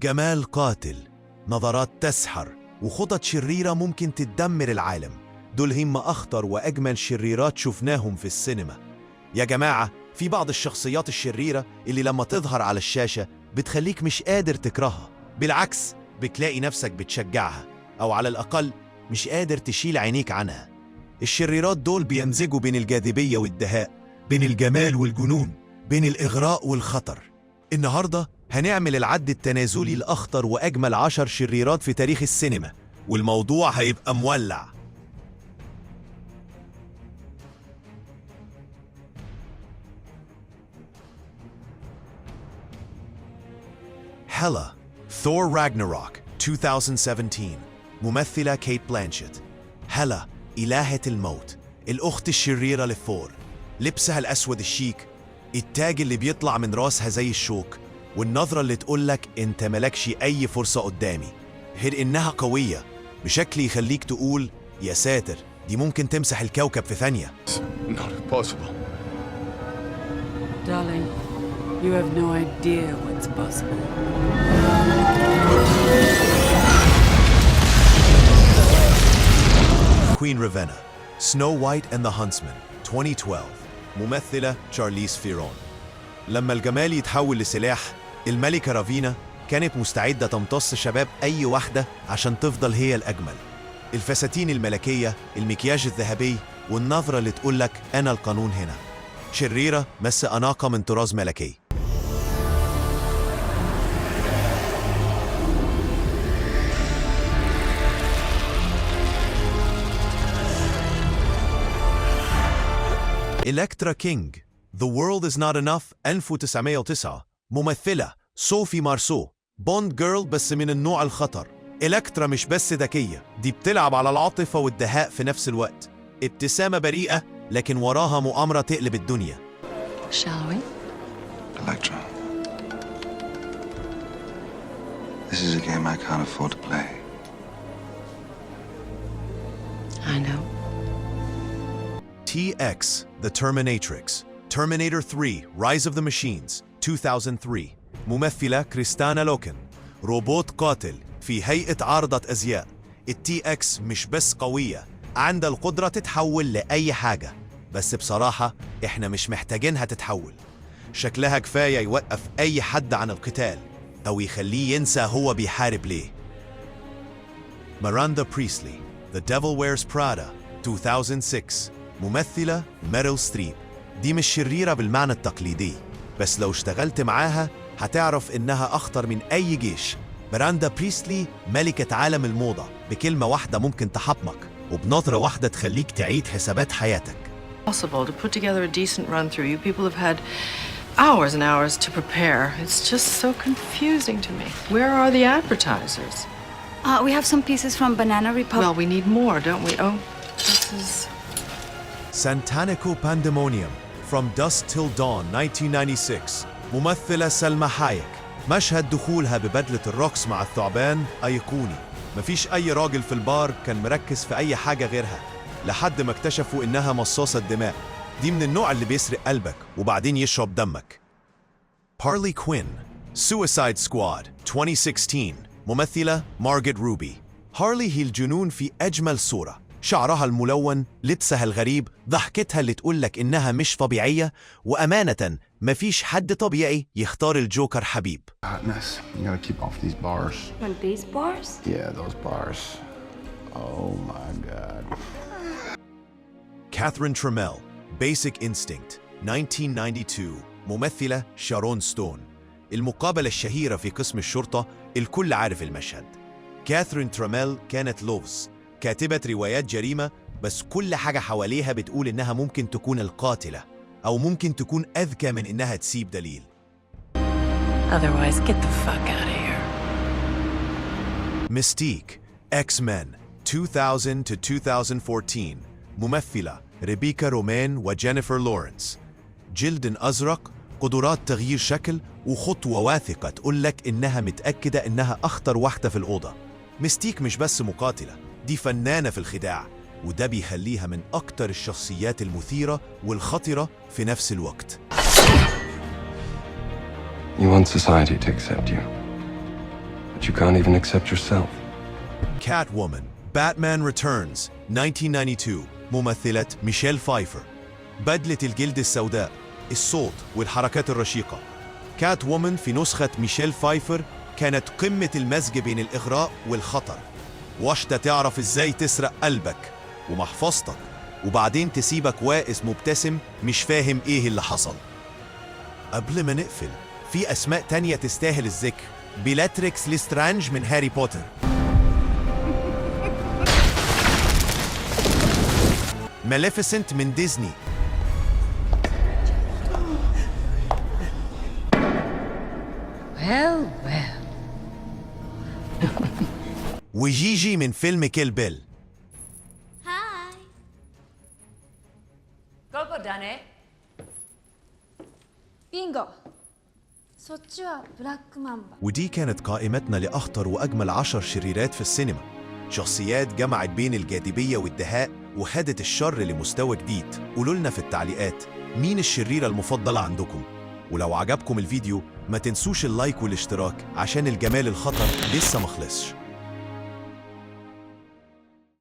جمال قاتل، نظرات تسحر، وخطط شريرة ممكن تدمر العالم. دول هم أخطر وأجمل شريرات شفناهم في السينما. يا جماعة، في بعض الشخصيات الشريرة اللي لما تظهر على الشاشة بتخليك مش قادر تكرهها، بالعكس بتلاقي نفسك بتشجعها، أو على الأقل مش قادر تشيل عينيك عنها. الشريرات دول بيمزجوا بين الجاذبية والدهاء، بين الجمال والجنون، بين الإغراء والخطر. النهاردة هنعمل العد التنازلي لأخطر وأجمل 10 شريرات في تاريخ السينما، والموضوع هيبقى مولع. هيلا، ثور راجناروك 2017، ممثلة كيت بلانشيت. هيلا إلهة الموت، الأخت الشريرة لثور. لبسها الأسود الشيك، التاج اللي بيطلع من راسها زي الشوك، والنظرة اللي تقولك انت ملكش أي فرصة قدامي. غير إنها قوية بشكل يخليك تقول يا ساتر، دي ممكن تمسح الكوكب في ثانية. Not possible. Darling, you have no idea what's possible. Queen Ravenna، Snow White and the Huntsman 2012، ممثلة شارليز ثيرون. لما الجمال يتحول لسلاح، الملكة رافينا كانت مستعدة تمتص شباب أي واحدة عشان تفضل هي الأجمل. الفساتين الملكية، المكياج الذهبي، والنظرة اللي تقولك أنا القانون هنا. شريرة بس أناقة من طراز ملكي. إلكترا كينج، The World Is Not Enough 1909، ممثلة صوفي مارسو. بوند جيرل بس من النوع الخطر. إلكترا مش بس ذكية، دي بتلعب على العاطفة والدهاء في نفس الوقت. ابتسامة بريئة لكن وراها مؤامرة تقلب الدنيا. Shall we? Electra. This is a game I can't afford to play. I know. TX The Terminatrix، Terminator 3 Rise of the Machines 2003، ممثلة كريستانا لوكن. روبوت قاتل في هيئة عارضة أزياء. التي اكس مش بس قوية، عندها القدرة تتحول لأي حاجة، بس بصراحة احنا مش محتاجينها تتحول. شكلها كفاية يوقف أي حد عن القتال، أو يخليه ينسى هو بيحارب ليه. ميراندا بريسلي The Devil Wears Prada 2006، ممثلة ميريل ستريب. دي مش شريرة بالمعنى التقليدي، بس لو اشتغلت معاها هتعرف إنها أخطر من أي جيش. ميراندا بريسلي ملكة عالم الموضة، بكلمة واحدة ممكن تحطمك، وبنظرة واحدة تخليك تعيد حسابات حياتك. Possible to put together a decent run through. You people have had hours and hours to prepare. It's just so confusing to me. Where are the advertisers? We have some pieces from Banana Republic. Well, we need more, don't we? Oh, this is... Santanico Pandemonium From Dusk Till Dawn 1996، ممثلة سلمى حايك. مشهد دخولها ببدلة الروكس مع الثعبان أيقوني. مفيش أي راجل في البار كان مركز في أي حاجة غيرها، لحد ما اكتشفوا إنها مصاصة دماء. دي من النوع اللي بيسرق قلبك وبعدين يشرب دمك. هارلي كوين Suicide Squad 2016، ممثلة مارغت روبي. هارلي هي الجنون في أجمل صورة. شعرها الملون، لبسها الغريب، ضحكتها اللي تقولك إنها مش طبيعية، وأمانة مفيش حد طبيعي يختار الجوكر حبيب. Hotness. You gotta keep off these bars. On these bars? Yeah, those bars. Oh my God. كاثرين تراميل Basic Instinct 1992، ممثلة شارون ستون. المقابلة الشهيرة في قسم الشرطة، الكل عارف المشهد. كاثرين تراميل كانت لوفز، كاتبة روايات جريمة، بس كل حاجة حواليها بتقول إنها ممكن تكون القاتلة، أو ممكن تكون أذكى من إنها تسيب دليل. Otherwise, get the fuck out of here. Mystique X-Men 2000 to 2014، ممثلة ريبيكا رومان وجينيفر لورنس. جلد أزرق، قدرات تغيير شكل، وخطوة واثقة تقولك إنها متأكدة إنها أخطر واحدة في الأوضة. ميستيك مش بس مقاتلة، دي فنانة في الخداع، وده بيخليها من أكتر الشخصيات المثيرة والخطرة في نفس الوقت. You want society to accept you. you can't even accept yourself. Catwoman Batman Returns 1992 ممثلة ميشيل فايفر. بدلة الجلد السوداء، الصوت والحركات الرشيقة. كات وومن في نسخة ميشيل فايفر كانت قمة المزج بين الإغراء والخطر. واحدة تعرف إزاي تسرق قلبك ومحفظتك وبعدين تسيبك واقف مبتسم مش فاهم إيه اللي حصل. قبل ما نقفل، في أسماء تانية تستاهل الذكر. بيلاتريكس ليسترانج من هاري بوتر، ماليفيسنت من ديزني، Well, well. وجيجي من فيلم كيل بيل. Hi. ここだね。ビンゴ。そっちはブラックマンバ。 ودي كانت قائمتنا لأخطر وأجمل 10 شريرات في السينما. شخصيات جمعت بين الجاذبية والدهاء وخدت الشر لمستوى جديد. قولوا لنا في التعليقات مين الشريرة المفضلة عندكم، ولو عجبكم الفيديو ما تنسوش اللايك والاشتراك عشان الجمال الخطر لسه مخلصش.